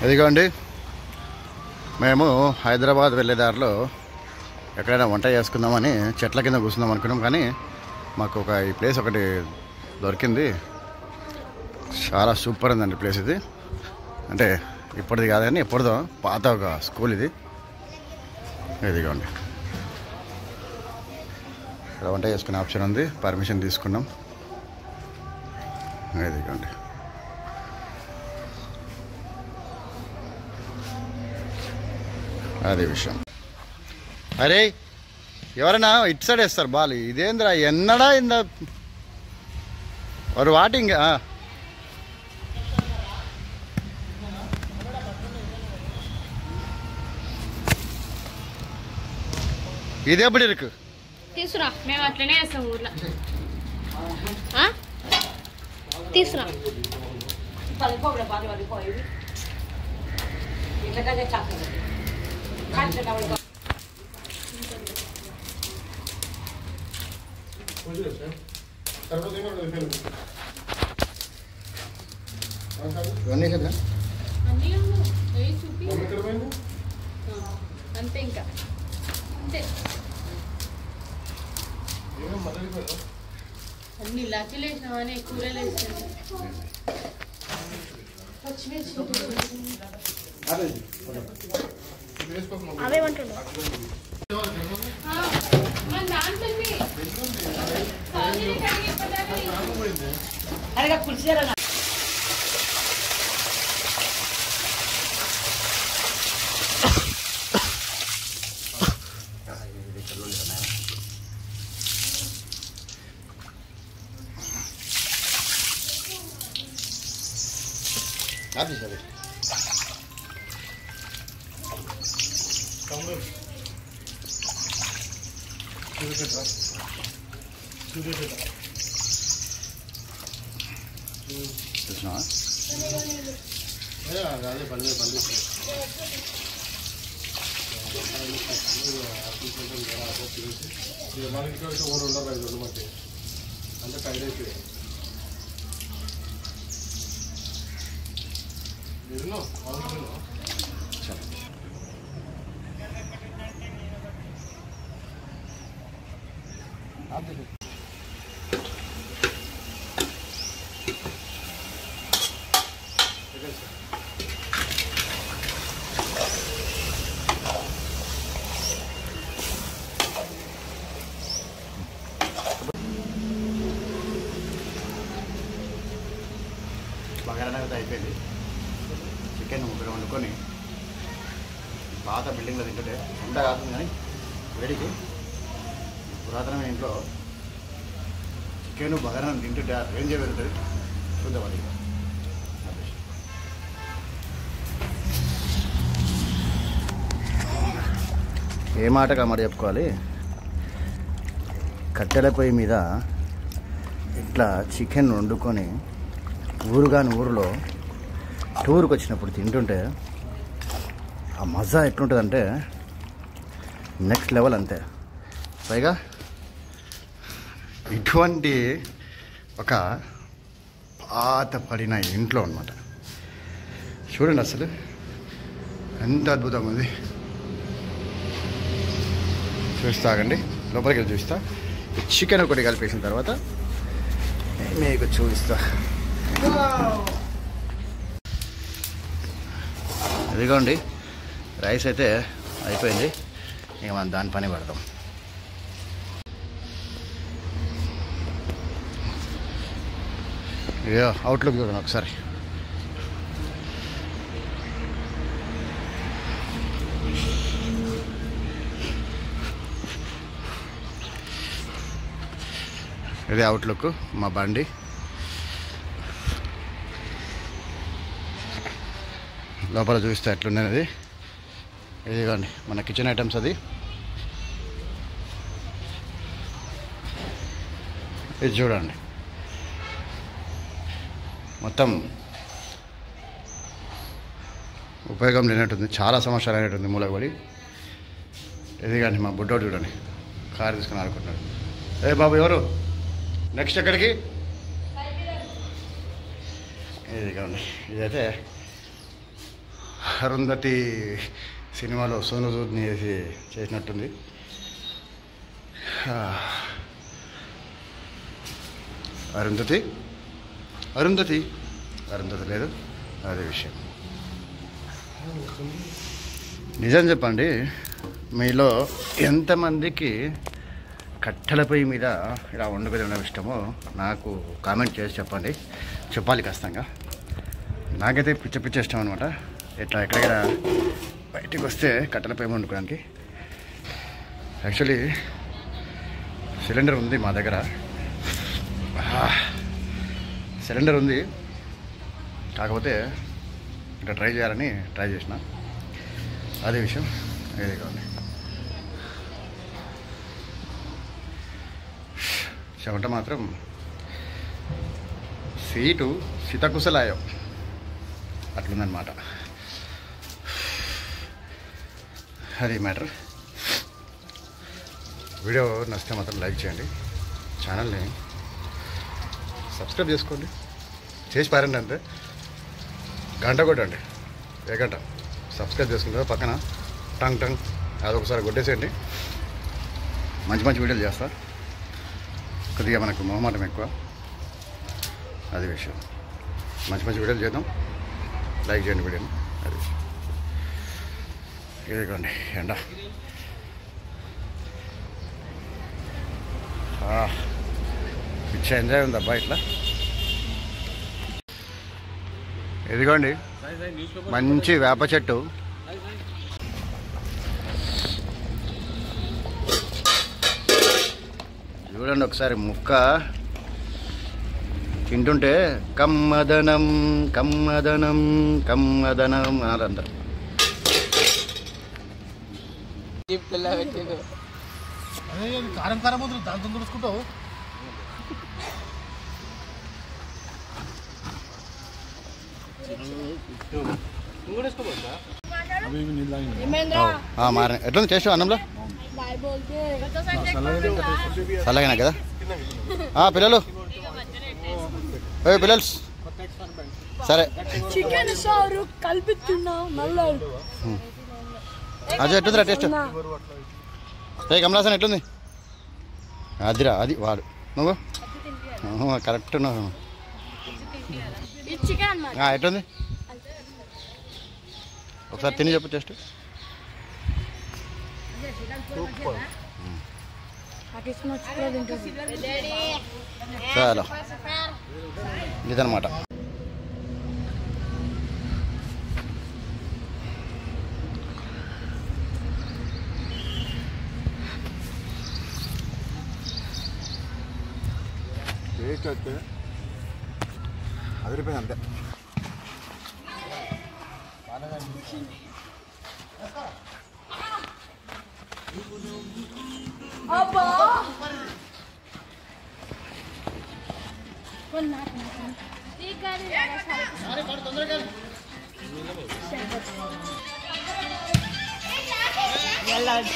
ఇదిగోండి మేము హైదరాబాద్ వెళ్ళే దారిలో ఎక్కడైనా వంట చేసుకుందామని చెట్ల కింద కూర్చుందాం అనుకున్నాం. కానీ మాకు ఈ ప్లేస్ ఒకటి దొరికింది. చాలా సూపర్ ఉందండి ప్లేస్ ఇది. అంటే ఇప్పటిది కాదు కానీ ఎప్పటిదో పాత ఒక స్కూల్ ఇది. ఇదిగోండి ఇక్కడ వంట చేసుకునే ఆప్షన్ ఉంది. పర్మిషన్ తీసుకున్నాం. ఇదిగోండి అదే విషయం. అరే ఎవరైనా ఇటు సైడ్ వేస్తారు బాల్. ఇదేంద్రా ఎన్నడా ఇంద ஒரு வாட்டிங்க. ఇది ఎప్పుడు ఇరుకు తీసురా మేము అట్లనే చేస్తాం ఊర్లో. తీసురా అంతే ఇంకా అంతే. అన్ని లచ్చలు వేసినామని కూరలు వేసినాం. అవేమంటుండ పులిసేరా అది సరే. అదే పల్లె పల్లె మనకి ఊరు ఉండదు మధ్య అంటే టైడ్ అయిపోయాయి. బగారా అయిపోయింది. చికెన్ ముగ్గురు వండుకొని పాత బిల్డింగ్లో తింటుంటే ఎండ కాదు కానీ వేడికి పురాతనమైన ఇంట్లో చికెన్ బగారా తింటుంటే రేంజ్ వెళ్తుంది. చూద్దాం అది. ఏ మాట కామాట చెప్పుకోవాలి. కట్టెల పొయ్యి మీద ఇట్లా చికెన్ వండుకొని ఊరుగాని ఊరిలో టూర్కి వచ్చినప్పుడు తింటుంటే ఆ మజా ఎట్లుంటుందంటే నెక్స్ట్ లెవెల్. అంతే. పైగా ఇటువంటి ఒక పాత పడిన ఇంట్లో అన్నమాట. చూడండి అసలు ఎంత అద్భుతంగా ఉంది. చూస్తాగండి, లోపలికి వెళ్ళి చూస్తా. చికెన్ ఒకటి కలిపేసిన తర్వాత మీకు చూపిస్తా. ఇదిగోండి రైస్ అయితే అయిపోయింది. ఇక మనం దాని పని పడదాం. ఇక అవుట్లుక్ చూడండి ఒకసారి. ఇది అవుట్లుక్ మా బండి. లోపల చూస్తే ఎట్లున్నది. ఇదిగోండి మన కిచెన్ ఐటమ్స్. అది ఇది చూడండి మొత్తం ఉపయోగం లేనట్టుంది. చాలా సంవత్సరాలు అయినట్టుంది మూలబడి. ఇదిగోండి మా బుడ్డోడు చూడండి కారు తీసుకుని ఆడుకుంటున్నాడు. ఏ బాబు ఎవరు నెక్స్ట్ ఎక్కడికి? ఇదిగోండి ఇదైతే అరుంధతి సినిమాలో సోను సూద్ని చేసినట్టుంది. అరుంధతి అరుంధతి అరుంధతి లేదు, అదే విషయం. నిజం చెప్పండి, మీలో ఎంతమందికి కట్టెల పొయ్యి మీద ఇలా వండుకొని ఉండడం ఇష్టమో నాకు కామెంట్ చేసి చెప్పండి. చెప్పాలి ఖచ్చితంగా. నాకైతే పిచ్చ ఇష్టం అనమాట. ఇట్లా ఎక్కడెక్కడ బయటికి వస్తే కట్టెల పొయ్యి వండుకోవడానికి. యాక్చువల్లీ సిలిండర్ ఉంది మా దగ్గర, సిలిండర్ ఉంది. కాకపోతే ఇట్లా ట్రై చేయాలని ట్రై చేసిన, అదే విషయం. ఏది కావాలి చెమట మాత్రం సీటు సితకుసలాయం అట్లుందనమాట. అది మ్యాటర్. వీడియో నచ్చితే మాత్రం లైక్ చేయండి, ఛానల్ని సబ్స్క్రైబ్ చేసుకోండి, చేసి పారండి అంతే. గంట కొట్టండి, ఏ గంట సబ్స్క్రైబ్ చేసుకుంటారు. పక్కన టంగ్ టంగ్ అదొకసారి కొట్టేసేయండి. మంచి వీడియోలు చేస్తా. కొద్దిగా మనకు మొహమాటం ఎక్కువ, అది విషయం. మంచి వీడియోలు చేద్దాం. లైక్ చేయండి వీడియోని, అది ఇదిగోండి ఎండ. పిచ్చ ఎంజాయ్ ఉంది అబ్బా ఇట్లా. ఇదిగోండి మంచి వేప చెట్టు. చూడండి ఒకసారి ముక్క తింటుంటే కమ్మదనం కమ్మదనం కమ్మదనం అనాలంటారు. కారం కారం దాంతో తుడుచుకుంటావు. మార ఎట్లుంది టేస్ట్ అన్నంలో? చల్లగానే కదా పిల్లలు? పిల్లలు సరే చికెన్ సారు కల్పిస్తున్నా మళ్ళీ. అది ఎట్లుందిరా టేస్ట్? కమలాసన్ ఎట్లుంది? అదిరా అది వాడు నువ్వు కరెక్ట్. ఎట్లుంది ఒకసారి తిని చెప్పు టేస్ట్. చాలా ఇదనమాట. టేస్ట్ అయితే అదిరిపోయింది అంతే. వెళ్ళాలి.